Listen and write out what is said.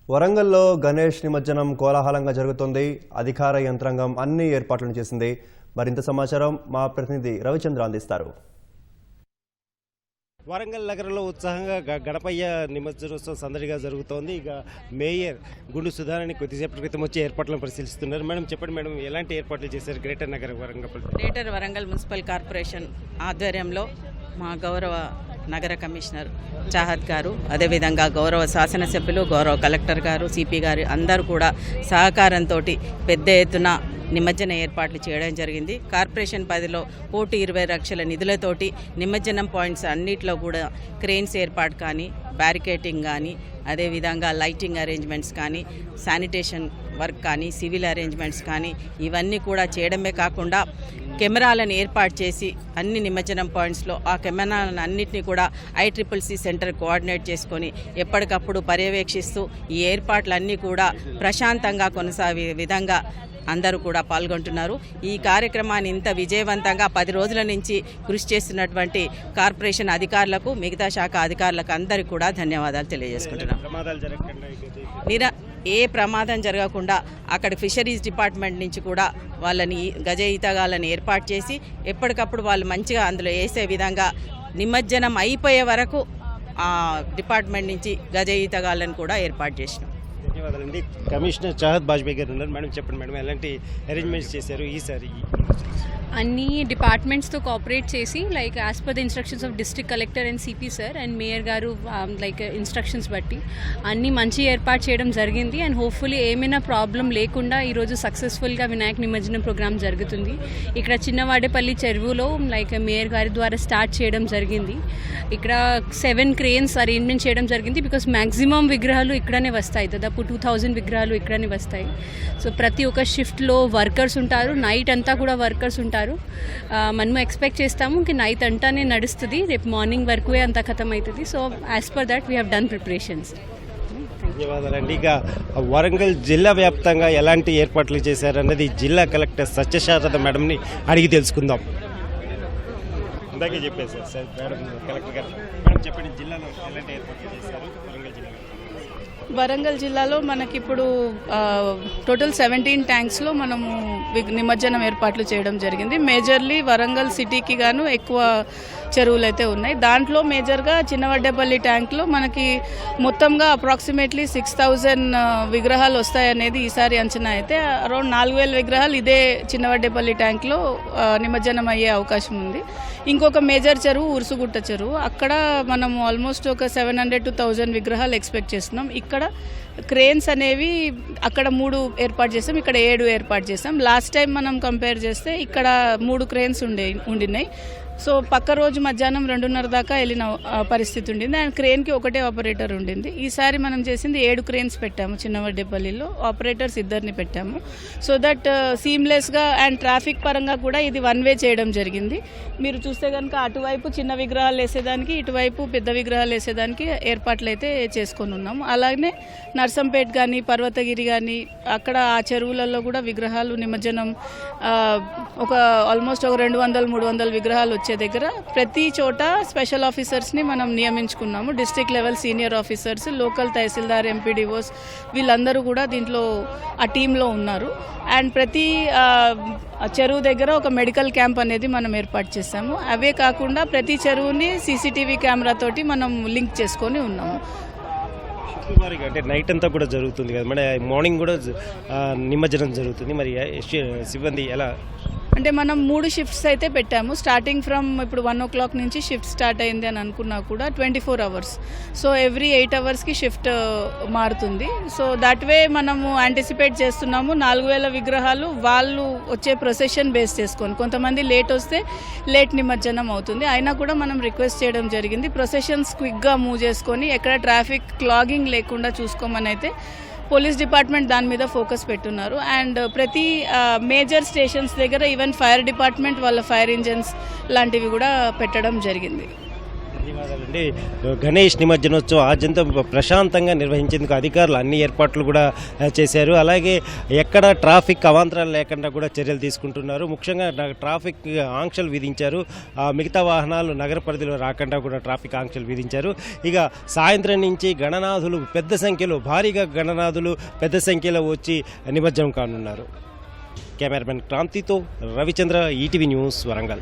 వరంగల్లో గణేష్ నిమజ్జనం కోలాహలంగా జరుగుతోంది. అధికార యంత్రాంగం అన్ని ఏర్పాట్లను చేసింది. మరింత సమాచారం మా ప్రతినిధి రవిచంద్ర అందిస్తారు. వరంగల్ నగరంలో ఉత్సాహంగా గణపయ్య నిమజ్జనోత్సవం సందడిగా జరుగుతోంది. ఇక మేయర్ గుండు సుధారాణి కొద్దిసేపటి క్రితం వచ్చి ఏర్పాట్లను పరిశీలిస్తున్నారు. మేడం చెప్పండి మేడం, ఎలాంటి ఏర్పాట్లు చేశారు గ్రేటర్ వరంగల్ మున్సిపల్ కార్పొరేషన్ ఆధ్వర్యంలో మా గౌరవ నగర కమిషనర్ చాహత్ గారు, అదేవిధంగా గౌరవ శాసనసభ్యులు, గౌరవ కలెక్టర్ గారు, సిపి గారు అందరూ కూడా సహకారంతో పెద్ద ఎత్తున నిమజ్జన ఏర్పాట్లు చేయడం జరిగింది. కార్పొరేషన్ పరిధిలో 120 లక్షల నిధులతోటి నిమజ్జనం పాయింట్స్ అన్నిట్లో కూడా క్రెయిన్స్ ఏర్పాటు కానీ, బ్యారికేటింగ్ కానీ, అదేవిధంగా లైటింగ్ అరేంజ్మెంట్స్ కానీ, శానిటేషన్ వర్క్ కానీ, సివిల్ అరేంజ్మెంట్స్ కానీ ఇవన్నీ కూడా చేయడమే కాకుండా కెమెరాలను ఏర్పాటు చేసి అన్ని నిమజ్జనం పాయింట్స్లో ఆ కెమెరాలను అన్నింటినీ కూడా ICCC సెంటర్ కోఆర్డినేట్ చేసుకొని ఎప్పటికప్పుడు పర్యవేక్షిస్తూ ఈ ఏర్పాట్లన్నీ కూడా ప్రశాంతంగా కొనసాగే విధంగా అందరూ కూడా పాల్గొంటున్నారు. ఈ కార్యక్రమాన్ని ఇంత విజయవంతంగా 10 రోజుల నుంచి కృషి చేస్తున్నటువంటి కార్పొరేషన్ అధికారులకు, మిగతా శాఖ అధికారులకు అందరికీ కూడా ధన్యవాదాలు తెలియజేసుకుంటున్నాం. ఏ ప్రమాదం జరగకుండా అక్కడ ఫిషరీస్ డిపార్ట్మెంట్ నుంచి కూడా వాళ్ళని గజ ఈతగాళ్ళని ఏర్పాటు చేసి ఎప్పటికప్పుడు వాళ్ళు మంచిగా అందులో వేసే విధంగా నిమజ్జనం అయిపోయే వరకు ఆ డిపార్ట్మెంట్ నుంచి గజ ఈతగాళ్ళని కూడా ఏర్పాటు చేసినాం. ధన్యవాదాలండి. కమిషనర్ చాహత్ బాజ్బేయి గారు ఉన్నారు. మేడం చెప్పండి మేడం, ఎలాంటి అరేంజ్మెంట్స్ చేశారు ఈసారి? అన్ని డిపార్ట్మెంట్స్తో కోఆపరేట్ చేసి like as per the instructions of district collector and CP sir and mayor గారు లైక్ ఇన్స్ట్రక్షన్స్ బట్టి అన్నీ మంచి ఏర్పాటు చేయడం జరిగింది. అండ్ హోప్ఫుల్లీ ఏమైనా ప్రాబ్లం లేకుండా ఈరోజు సక్సెస్ఫుల్గా వినాయక నిమజ్జనం ప్రోగ్రామ్ జరుగుతుంది. ఇక్కడ చిన్నవాడేపల్లి చెరువులో లైక్ మేయర్ గారి ద్వారా స్టార్ట్ చేయడం జరిగింది. ఇక్కడ 7 క్రేన్స్ అరేంజ్మెంట్ చేయడం జరిగింది. బికాస్ మ్యాక్సిమం విగ్రహాలు ఇక్కడనే వస్తాయి, దాదాపు 2000 విగ్రహాలు ఇక్కడనే వస్తాయి. సో ప్రతి ఒక్క షిఫ్ట్లో వర్కర్స్ ఉంటారు, నైట్ అంతా కూడా వర్కర్స్ ఉంటారు. మనము ఎక్స్పెక్ట్ చేస్తాము కి నైట్ అంతానే నడుస్తుంది, రేపు మార్నింగ్ వరకు అంతా ఖతం అవుతుంది. So as per that we have done preparations. ధన్యవాదాలండి. ఇక వరంగల్ జిల్లా వ్యాప్తంగా ఎలాంటి ఏర్పాట్లు చేశారన్నది జిల్లా కలెక్టర్ సత్యశారద మేడంని అడిగి తెలుసుకుందాం. ఇందాకే చెప్పేశారు సార్ మేడం, కలెక్టర్ గారు. మేడం చెప్పండి, జిల్లాలో ఎలాంటి ఏర్పాట్లు చేశారు వరంగల్ జిల్లాలో? వరంగల్ జిల్లాలో మనకిప్పుడు టోటల్ 17 ట్యాంక్స్లో మనము నిమజ్జనం ఏర్పాట్లు చేయడం జరిగింది. మేజర్లీ వరంగల్ సిటీకి గాను ఎక్కువ చెరువులు అయితే ఉన్నాయి. దాంట్లో మేజర్గా చిన్నవడ్డేపల్లి ట్యాంక్లో మనకి మొత్తంగా అప్రాక్సిమేట్లీ 6000 విగ్రహాలు వస్తాయనేది ఈసారి అంచనా. అయితే అరౌండ్ 4000 విగ్రహాలు ఇదే చిన్నవడ్డేపల్లి ట్యాంక్లో నిమజ్జనం అయ్యే అవకాశం ఉంది. ఇంకొక మేజర్ చెరువు ఉరుసుగుట్ట చెరువు, అక్కడ మనము ఆల్మోస్ట్ ఒక 700 to 1000 విగ్రహాలు ఎక్స్పెక్ట్ చేస్తున్నాం. ఇక్కడ క్రేన్స్ అనేవి అక్కడ 3 ఏర్పాటు చేసాం, ఇక్కడ 7 ఏర్పాటు చేసాం. లాస్ట్ టైం మనం కంపేర్ చేస్తే ఇక్కడ 3 క్రేన్స్ ఉండినాయి. సో పక్క రోజు మధ్యాహ్నం 2:30 దాకా వెళ్ళిన పరిస్థితి ఉండింది. అండ్ క్రేన్కి ఒకటే ఆపరేటర్ ఉండింది. ఈసారి మనం చేసింది 7 క్రేన్స్ పెట్టాము చిన్నవడ్డేపల్లిలో, ఆపరేటర్స్ 2 పెట్టాము. సో దట్ సీమ్లెస్గా అండ్ ట్రాఫిక్ పరంగా కూడా ఇది 1 వే చేయడం జరిగింది. మీరు చూస్తే కనుక అటువైపు చిన్న విగ్రహాలు వేసేదానికి, ఇటువైపు పెద్ద విగ్రహాలు వేసేదానికి ఏర్పాట్లు అయితే చేసుకొని ఉన్నాము. అలాగే నర్సంపేట్ కానీ, పర్వతగిరి కానీ అక్కడ ఆ చెరువులలో కూడా విగ్రహాలు నిమజ్జనం ఒక ఆల్మోస్ట్ ఒక 200-300 విగ్రహాలు వచ్చే దగ్గర ప్రతి చోట స్పెషల్ ఆఫీసర్స్ని మనం నియమించుకున్నాము. District level senior officers, local tahsildar, MPDOs వీళ్ళందరూ కూడా దీంట్లో ఆ టీంలో ఉన్నారు. అండ్ ప్రతి చెరువు దగ్గర ఒక మెడికల్ క్యాంప్ అనేది మనం ఏర్పాటు చేసాము. అవే కాకుండా ప్రతి చెరువుని CCTV కెమెరాతోటి మనం లింక్ చేసుకొని ఉన్నాము. అంటే నైట్ అంతా కూడా జరుగుతుంది కదా మరి, మార్నింగ్ కూడా నిమజ్జనం జరుగుతుంది. మరి సిబ్బంది ఎలా? అంటే మనం 3 షిఫ్ట్స్ అయితే పెట్టాము. స్టార్టింగ్ ఫ్రమ్ ఇప్పుడు 1 o'clock నుంచి షిఫ్ట్ స్టార్ట్ అయింది అని అనుకున్నా కూడా 24 hours. So every 8 hours shift మారుతుంది. సో దట్ వే మనము యాంటిసిపేట్ చేస్తున్నాము. 4000 విగ్రహాలు వాళ్ళు వచ్చే ప్రొసెషన్ బేస్ చేసుకొని, కొంతమంది లేట్ వస్తే లేట్ నిమజ్జనం అవుతుంది. అయినా కూడా మనం రిక్వెస్ట్ చేయడం జరిగింది ప్రొసెషన్స్ క్విక్గా మూవ్ చేసుకొని ఎక్కడ ట్రాఫిక్ క్లాగింగ్ లేకుండా చూసుకోమని అయితే పోలీస్ డిపార్ట్మెంట్ దాని మీద ఫోకస్ పెట్టున్నారు. అండ్ ప్రతి మేజర్ స్టేషన్స్ దగ్గర ఈవెన్ ఫైర్ డిపార్ట్మెంట్ వాళ్ళ ఫైర్ ఇంజన్స్ లాంటివి కూడా పెట్టడం జరిగింది. ధన్యవాదాలండి. గణేష్ నిమజ్జనోత్సవం ఆద్యంతం ప్రశాంతంగా నిర్వహించేందుకు అధికారులు అన్ని ఏర్పాట్లు కూడా చేశారు. అలాగే ఎక్కడ ట్రాఫిక్ అవాంతరాలు లేకుండా కూడా చర్యలు తీసుకుంటున్నారు. ముఖ్యంగా ట్రాఫిక్ ఆంక్షలు విధించారు. మిగతా వాహనాలు నగర పరిధిలో రాకుండా కూడా ట్రాఫిక్ ఆంక్షలు విధించారు. ఇక సాయంత్రం నుంచి గణనాథులు పెద్ద సంఖ్యలో భారీగా గణనాథులు పెద్ద సంఖ్యలో వచ్చి నిమజ్జనం కానున్నారు. కెమెరామెన్ క్రాంతితో రవిచంద్ర, ఈటీవీ న్యూస్, వరంగల్.